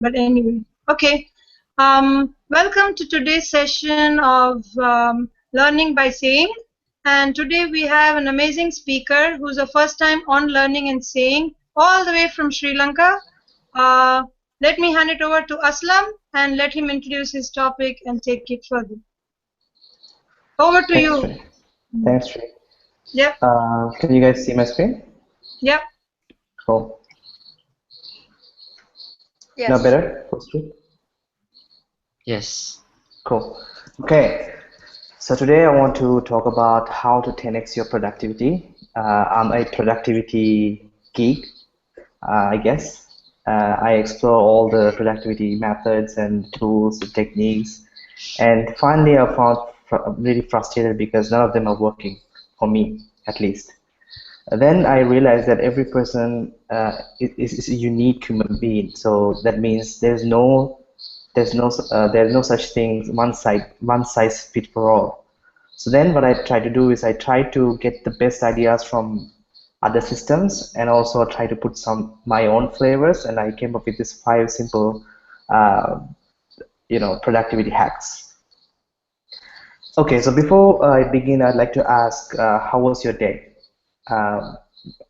But anyway, okay. Welcome to today's session of Learning by Saying. And today we have an amazing speaker who's a first time on Learning and Saying, all the way from Sri Lanka. Let me hand it over to Aslam and let him introduce his topic and take it further. Over to you. Shri. Thanks, Shri. Yep. Can you guys see my screen? Yep. Cool. Yes. Now better? Yes. Cool. Okay. So today I want to talk about how to 10x your productivity. I'm a productivity geek, I guess. I explore all the productivity methods and tools and techniques. And finally, I found really frustrated because none of them are working for me, at least. Then I realized that every person is a unique human being. So that means there's no such thing one size fit for all. So then what I try to do is I try to get the best ideas from other systems and also try to put some my own flavors, and I came up with this 5 simple productivity hacks. Okay, so before I begin, I'd like to ask, how was your day? I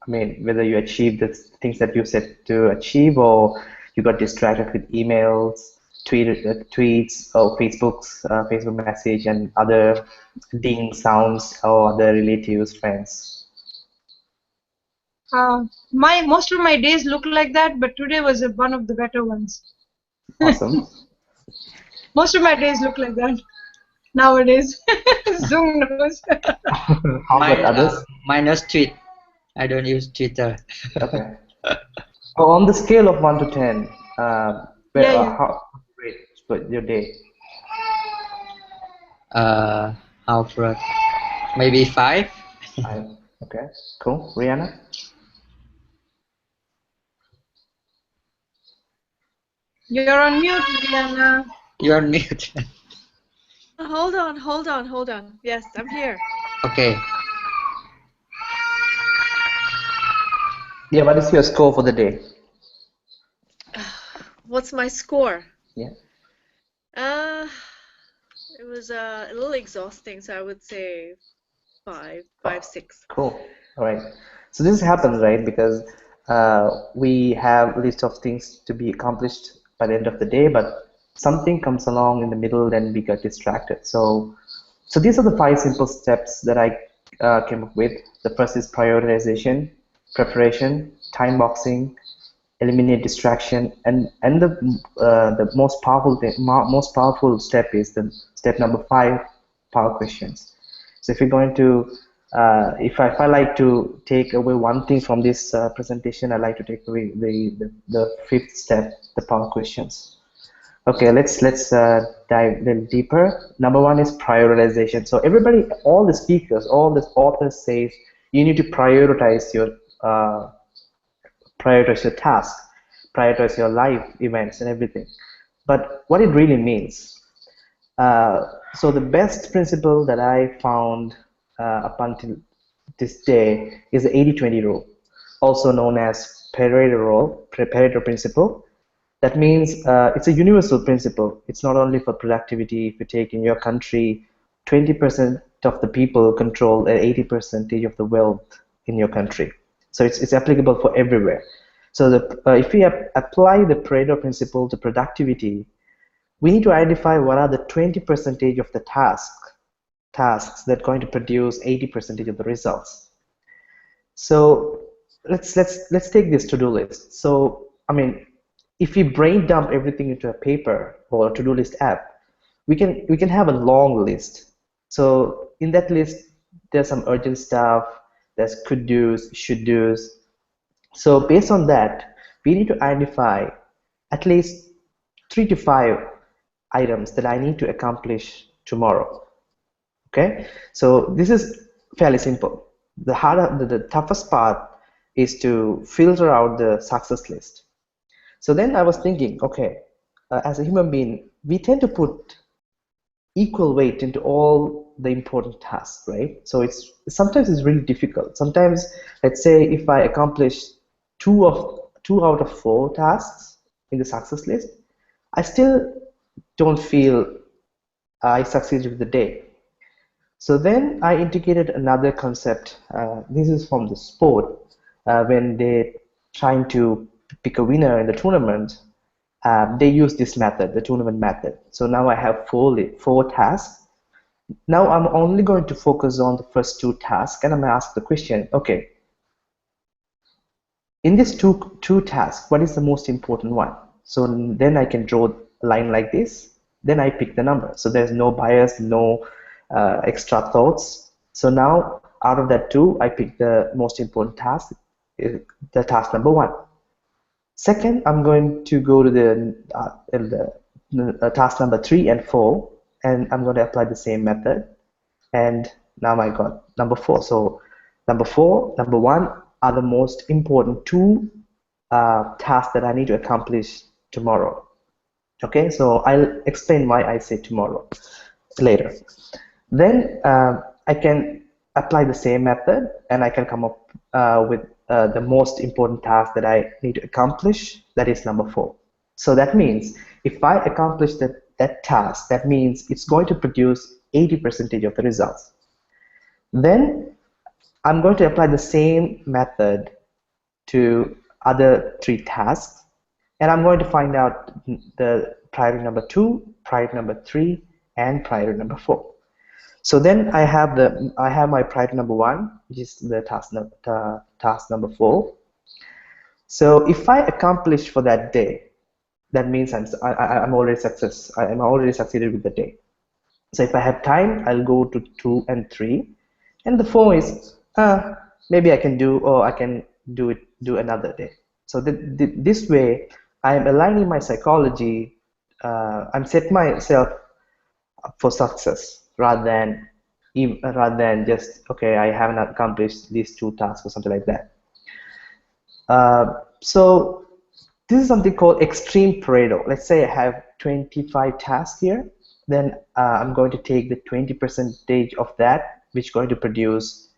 mean, whether you achieved the things that you set to achieve, or you got distracted with emails, tweets, or Facebook message, and other ding sounds, or other relatives, friends. Most of my days look like that, but today was one of the better ones. Awesome. Most of my days look like that nowadays. Zoom knows. How about others? Minus tweet. I don't use Twitter. Okay. So on the scale of 1 to 10, how great your day? How for maybe 5. 5. Okay. Cool. Rihanna? You're on mute, Rihanna. You're on mute. Hold on. Yes, I'm here. Okay. Yeah, what is your score for the day? What's my score? Yeah. It was a little exhausting, so I would say 5, 6. Cool. All right. So this happens, right? Because we have a list of things to be accomplished by the end of the day, but something comes along in the middle, then we get distracted. So these are the 5 simple steps that I came up with. The first is prioritization, preparation, time boxing, eliminate distraction, and the most powerful step is the step number 5, power questions. So if you're going to if I like to take away one thing from this presentation, I like to take away the 5th step, the power questions. Okay, let's dive a little deeper. Number 1 is prioritization. So everybody, all the speakers, all the authors say you need to prioritize your task, prioritize your life events and everything. But what it really means. So the best principle that I found up until this day is the 80-20 rule, also known as Pareto principle. That means it's a universal principle. It's not only for productivity. If you take in your country, 20% of the people control 80% of the wealth in your country. So it's applicable for everywhere. So if we apply the Pareto principle to productivity, we need to identify what are the 20% of the tasks that are going to produce 80% of the results. So let's take this to-do list. So I mean, if we brain dump everything into a paper or a to-do list app, we can have a long list. So in that list, there's some urgent stuff, there's could do's, should do's. So based on that, we need to identify at least 3 to 5 items that I need to accomplish tomorrow. Okay, so this is fairly simple. The toughest part is to filter out the success list. So then I was thinking, okay, as a human being, we tend to put equal weight into all the important tasks, right? So sometimes it's really difficult. Sometimes, let's say if I accomplish 2 out of 4 tasks in the success list, I still don't feel I succeeded with the day. So then I integrated another concept. This is from the sport. When they trying to pick a winner in the tournament, they use this method, the tournament method. So now I have four tasks. Now I'm only going to focus on the first two tasks, and I'm going to ask the question, okay, in these two tasks, what is the most important one? So then I can draw a line like this. Then I pick the number. So there's no bias, no extra thoughts. So now out of that two, I pick the most important task, the task number one. Second, I'm going to go to the task number 3 and 4, and I'm going to apply the same method. And now I got number 4. So number 4, number 1 are the most important two tasks that I need to accomplish tomorrow. Okay, so I'll explain why I say tomorrow later. Then I can apply the same method, and I can come up with the most important task that I need to accomplish, that is number 4. So that means if I accomplish that task, that means it's going to produce 80% of the results. Then I'm going to apply the same method to other 3 tasks, and I'm going to find out the priority number 2, priority number 3, and priority number 4. So then I have my priority number 1, which is the task number 4. So if I accomplish for that day, that means I'm already succeeded with the day. So if I have time, I'll go to 2 and 3, and the 4 is maybe I can do, or I can do another day. So this way, I am aligning my psychology. I'm set myself up for success rather than just, okay, I haven't accomplished these 2 tasks or something like that. So this is something called extreme Pareto. Let's say I have 25 tasks here. Then I'm going to take the 20% of that, which is going to produce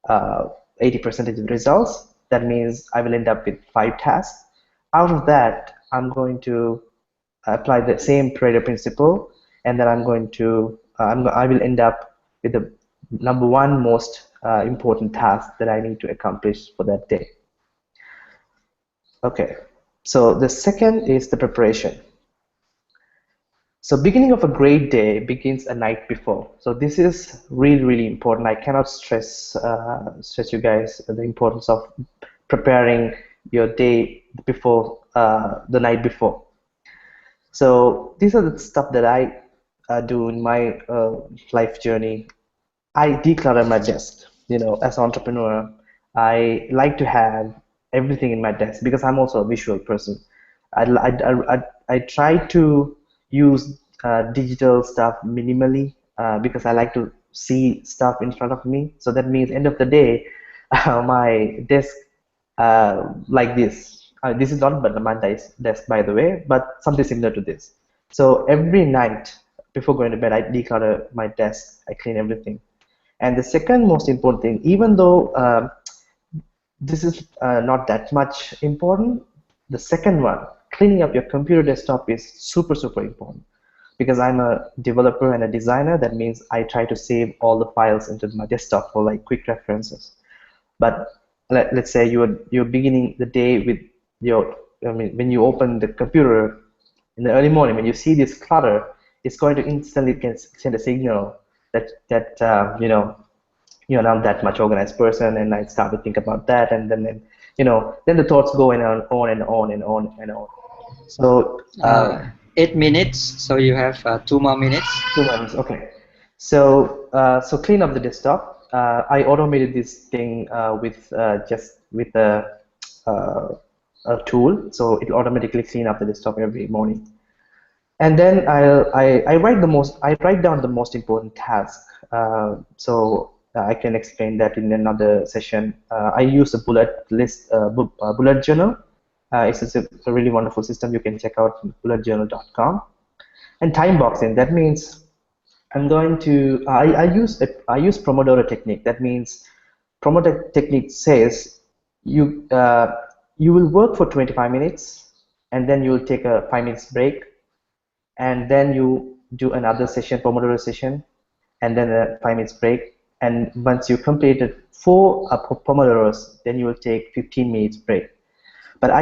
80% of the results. That means I will end up with 5 tasks. Out of that, I'm going to apply the same Pareto principle, and then I'm going to I will end up with the number 1 most important task that I need to accomplish for that day. Okay, so the second is the preparation. So beginning of a great day begins a night before. So this is really, really important. I cannot stress you guys the importance of preparing your day before the night before. So these are the stuff that I do in my life journey. I declutter my desk. You know, as an entrepreneur, I like to have everything in my desk because I'm also a visual person. I try to use digital stuff minimally because I like to see stuff in front of me. So that means end of the day, my desk like this. This is not but my desk, by the way, but something similar to this. So every night before going to bed, I declutter my desk. I clean everything. And the second most important thing, even though this is not that much important, the second one, cleaning up your computer desktop, is super, super important. Because I'm a developer and a designer, that means I try to save all the files into my desktop for like quick references. But let's say you're beginning the day with when you open the computer in the early morning, when you see this clutter, it's going to instantly send a signal that you're not that much organized person, and I start to think about that, and then the thoughts go on and on and on and on. So 8 minutes, so you have 2 more minutes. 2 minutes, okay. So clean up the desktop. I automated this thing with a tool, so it automatically clean up the desktop every morning. And then I write down the most important task. So I can explain that in another session. I use a bullet journal. It's a really wonderful system. You can check out bulletjournal.com. And time boxing. That means I'm going to I use Pomodoro technique. That means Pomodoro technique says you will work for 25 minutes, and then you will take a 5 minutes break, and then you do another session, Pomodoro session, and then a 5 minutes break. And once you completed four Pomodoros, then you will take 15 minutes break. But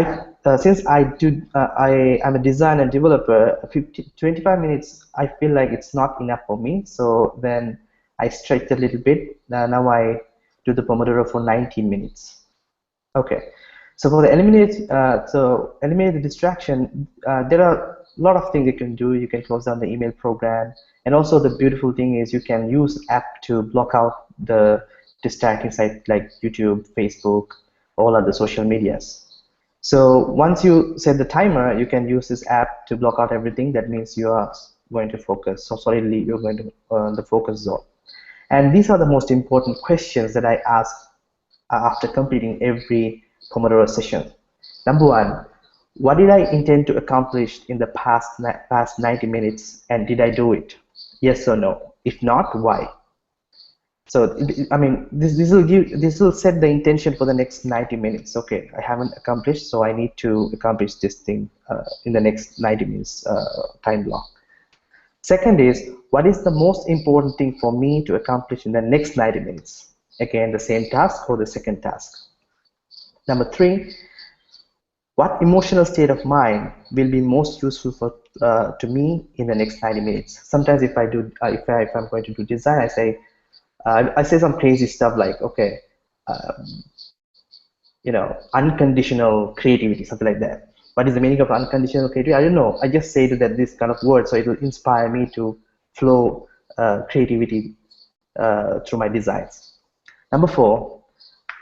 since I'm a designer and developer, 25 minutes, I feel like it's not enough for me. So then I stretch a little bit. Now I do the Pomodoro for 19 minutes. Okay. So for the eliminate the distraction, there are a lot of things you can do. You can close down the email program, and also the beautiful thing is you can use app to block out the distracting sites like YouTube, Facebook, all other social medias. So once you set the timer, you can use this app to block out everything. That means you are going to focus. So solidly, you're going to the focus zone. And these are the most important questions that I ask after completing every Pomodoro session. Number one, what did I intend to accomplish in the past 90 minutes, and did I do it? Yes or no? If not, why? So I mean, this will set the intention for the next 90 minutes. Okay, I haven't accomplished, so I need to accomplish this thing in the next 90 minutes time block. Second is, what is the most important thing for me to accomplish in the next 90 minutes? Again, the same task or the second task. Number three, what emotional state of mind will be most useful to me in the next 90 minutes? Sometimes if I'm going to do design, I say some crazy stuff like, okay, unconditional creativity, something like that. What is the meaning of unconditional creativity? I don't know. I just say that this kind of word, so it will inspire me to flow creativity through my designs. Number four,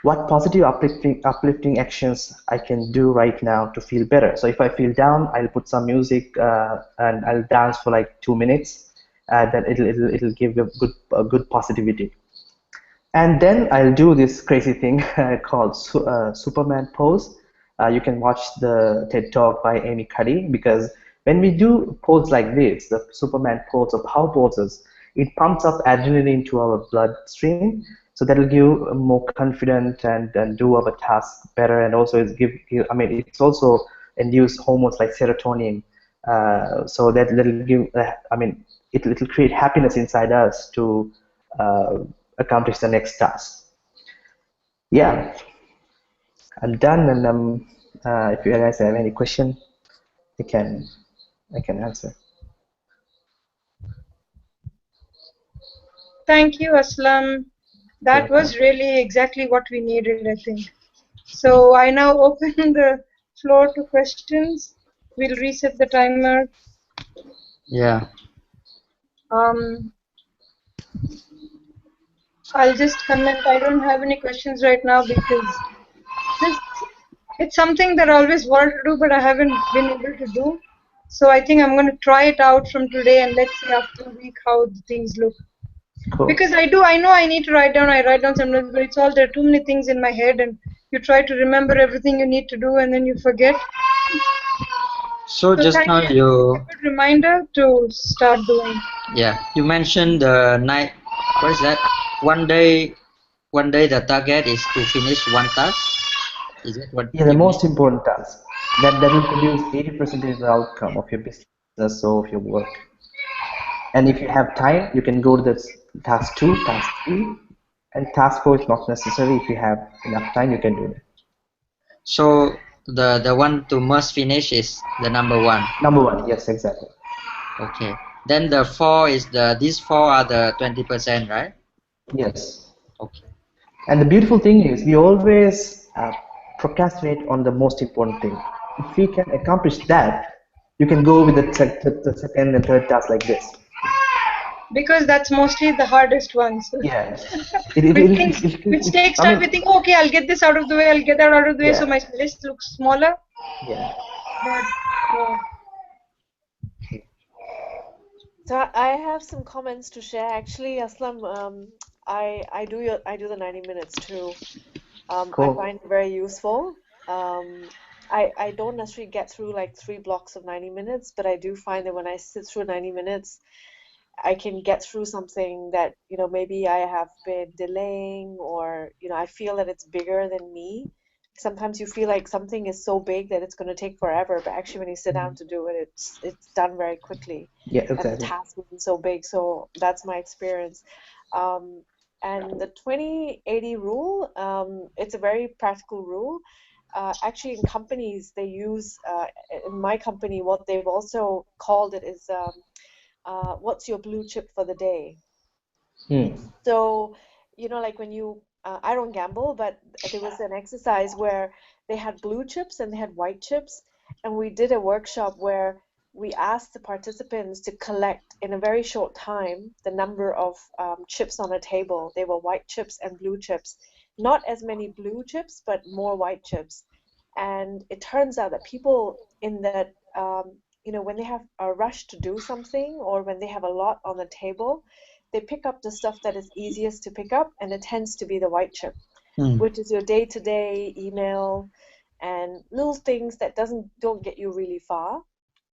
what positive uplifting actions I can do right now to feel better. So if I feel down, I'll put some music and I'll dance for like 2 minutes. Then it'll give you a good positivity. And then I'll do this crazy thing called Superman pose. You can watch the TED Talk by Amy Cuddy, because when we do pose like this, the Superman pose or power poses, it pumps up adrenaline to our bloodstream. So that'll give more confident and do our task better. And also it's also induce hormones like serotonin. So that'll give, it'll create happiness inside us to accomplish the next task. Yeah, I'm done, and if you guys have any question, I can answer. Thank you, Aslam. That was really exactly what we needed, I think. So I now open the floor to questions. We'll reset the timer. Yeah. I'll just comment. I don't have any questions right now because it's something that I always wanted to do, but I haven't been able to do. So I think I'm going to try it out from today, and let's see after a week how the things look. Cool. Because I know I need to write down. I write down sometimes, but it's all there are too many things in my head, and you try to remember everything you need to do, and then you forget. So just thank now you. A good reminder to start doing. Yeah, you mentioned the night. What is that? One day the target is to finish one task. Is it what? Yeah, the most important task that will produce 80% of the outcome of your business or of your work. And if you have time, you can go to the task 2, task 3, and task 4 is not necessary. If you have enough time, you can do it. So the one to must finish is the number one. Number one, yes, exactly. Okay. Then the 4 is these 4 are the 20%, right? Yes. Okay. And the beautiful thing is we always procrastinate on the most important thing. If we can accomplish that, you can go with the second and third task like this. Because that's mostly the hardest ones. Yeah. Which takes time. We think, okay, I'll get this out of the way, I'll get that out of the way, so my list looks smaller. Yeah. So I have some comments to share. Actually, Aslam, I do the 90 minutes too. Cool. I find it very useful. I don't necessarily get through like 3 blocks of 90 minutes, but I do find that when I sit through 90 minutes, I can get through something that, maybe I have been delaying, or, I feel that it's bigger than me. sometimes you feel like something is so big that it's going to take forever, but actually when you sit down to do it, it's done very quickly. Yeah, And the exactly. task isn't so big. So that's my experience. Um, and the 20/80 rule, it's a very practical rule. Actually, in companies, they use, in my company, what they've also called it is, what's your blue chip for the day? Hmm. So, like when I don't gamble, but there was an exercise where they had blue chips and they had white chips. And we did a workshop where we asked the participants to collect in a very short time the number of chips on a table. They were white chips and blue chips. Not as many blue chips, but more white chips. And it turns out that people in that, when they have a rush to do something or when they have a lot on the table, they pick up the stuff that is easiest to pick up, and it tends to be the white chip, Mm. which is your day-to-day email and little things that don't get you really far.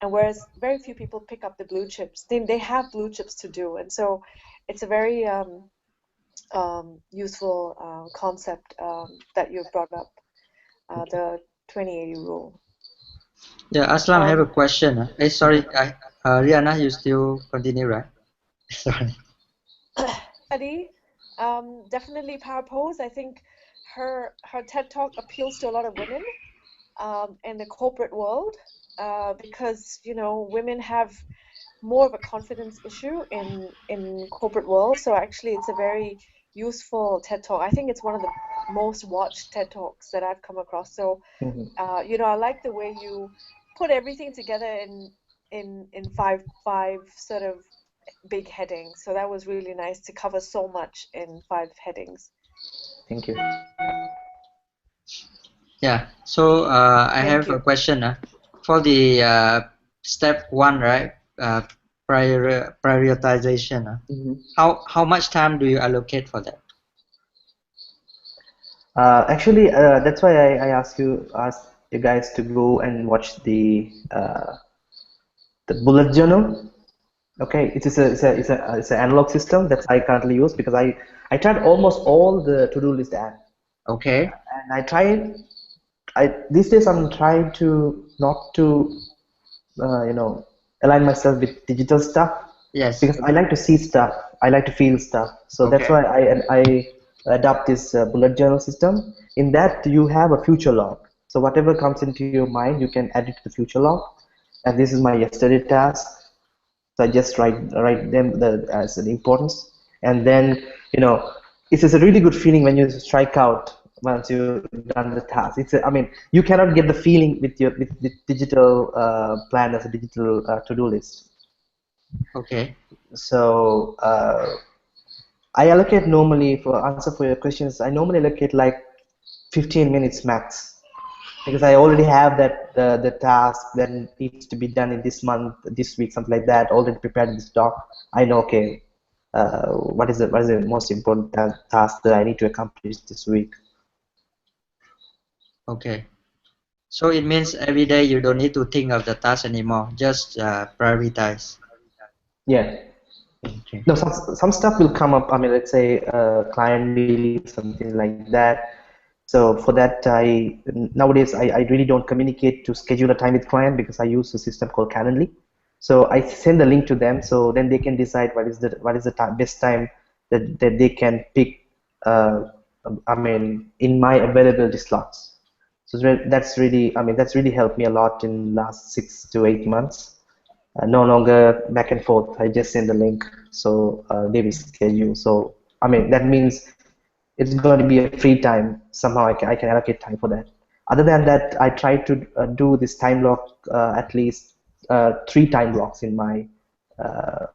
And whereas very few people pick up the blue chips, they have blue chips to do, and so it's a very useful concept that you've brought up, the 20/80 rule. Yeah, Aslam, I have a Um, question. Sorry, Rihanna, you still continue, right? Sorry. Study, definitely Power Pose. I think her TED Talk appeals to a lot of women in the corporate world because women have more of a confidence issue in corporate world. So actually, it's a very useful TED Talk. I think it's one of the most watched TED Talks that I've come across. So Hmm. I like the way you put everything together in five sort of big headings. So that was really nice to cover so much in 5 headings. Thank you. Yeah. So I Thank have a you. question. For the step one, right? Prioritization. Hmm. How much time do you allocate for that? Actually, that's why I asked you guys to go and watch the bullet journal. Okay, it's an analog system that I currently use because I tried almost all the to-do list app, Okay. and I these days I'm trying to not to you know align myself with digital stuff Yes. because I like to see stuff, I like to feel stuff. So that's Okay. why I adopt this bullet journal system. In that you have a future log. So whatever comes into your mind, you can add it to the future log. And this is my yesterday task. So I just write them as an importance, and then it's just a really good feeling when you strike out once you've done the task. I mean, you cannot get the feeling with digital plan as a digital to-do list. Okay. So I allocate normally for answer for your questions. I normally allocate like 15 minutes max because I already have that the task that needs to be done in this month, this week, something like that, already prepared in this doc. I know, okay, what is the most important task that I need to accomplish this week. Okay. So it means every day you don't need to think of the task anymore. Just prioritize. Yeah. Okay. No, some stuff will come up. I mean, let's say client meeting, something like that. So for that, nowadays I really don't communicate to schedule a time with client because I use a system called Calendly. So I send the link to them, so then they can decide what is the best time that they can pick. Uh, I mean, in my availability slots. So that's really, I mean, that's really helped me a lot in last 6 to 8 months. No longer back and forth. I just send the link, so they will schedule. So I mean, that means it's going to be a free time. Somehow I can allocate time for that. Other than that, I try to do this time block at least 3 time blocks in my uh,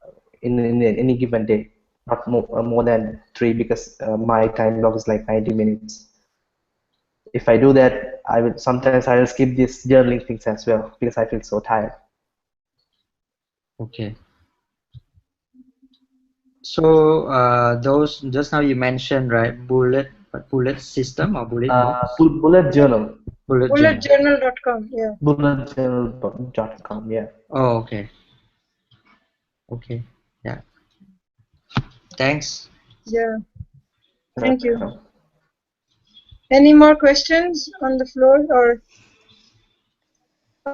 in any given day, not more than three because my time block is like 90 minutes. If I do that, I will sometimes I will skip these journaling things as well because I feel so tired. Okay. So those just now you mentioned, right? Bullet system or bullet box? Bullet journal. Bullet journal. Bulletjournal.com. Yeah. Bulletjournal.com. Yeah. Oh, okay. Okay. Yeah. Thanks. Yeah. Thank you. Welcome. Any more questions on the floor? Or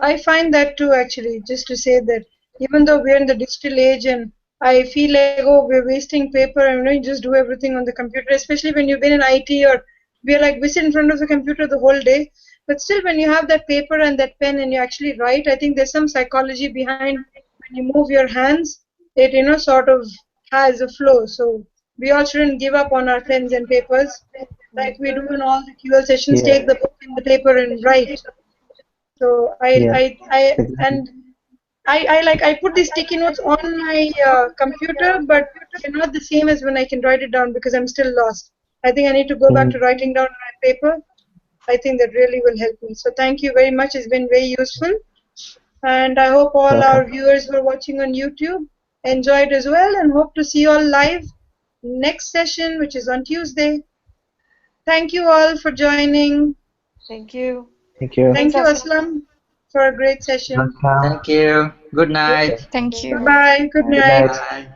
I find that too, actually, just to say that even though we're in the digital age and I feel like, oh, we're wasting paper and you just do everything on the computer, especially when you've been in IT or we sit in front of the computer the whole day. But still, when you have that paper and that pen and you actually write, I think there's some psychology behind when you move your hands, it, sort of has a flow. So we all shouldn't give up on our pens and papers like we do in all the QL sessions, take Yeah, the book and the paper and write. So yeah, and exactly. I put these sticky notes on my computer, but they're not the same as when I can write it down because I'm still lost. I think I need to go back to Mm, writing down on my paper. I think that really will help me. So thank you very much. It's been very useful. And I hope all our welcome. viewers who are watching on YouTube enjoyed as well and hope to see you all live next session, which is on Tuesday. Thank you all for joining. Thank you. Thank you. Thank Thanks, you, Aslam. Aslam, for a great session. Welcome. Thank you. Good Good. night. Thank Okay, you. Bye bye. Good Good night. night. Bye.